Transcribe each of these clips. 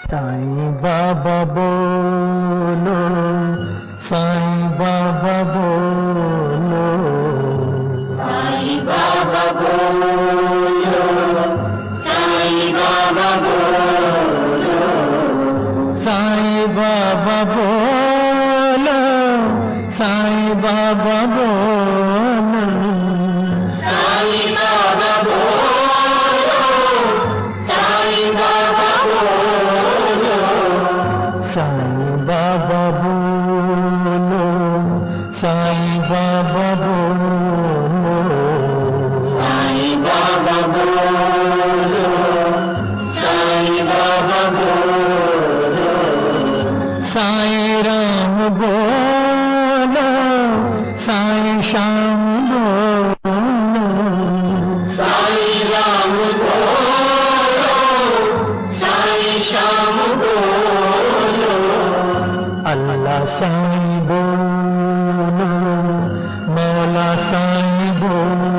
साईं बाबा बोलो, साईं बाबा बोलो, साईं बाबा बोलो, साईं बाबा बोलो, साईं बाबा बोलो, साईं बाबा बोलो, साईं बाबा बोलो, साईं बाबा बोलो, साईं बाबा बोलो, साईं बाबा बोलो, साईं बाबा बोलो, साईं बाबा बोलो, साईं राम बोलो, साईं श्याम बोलो, साईं राम बोलो, साईं श्याम बोलो, अल्लाह साईं बोलो, मौला साईं बोलो,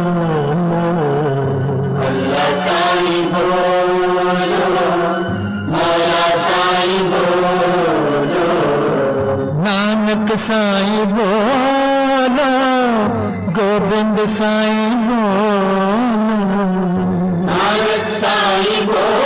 अल्लाह साईं बोलो, मौला साईं बोलो, नानक साईं बोलो, गोविंद साईं बोलो, नानक साईं बोलो,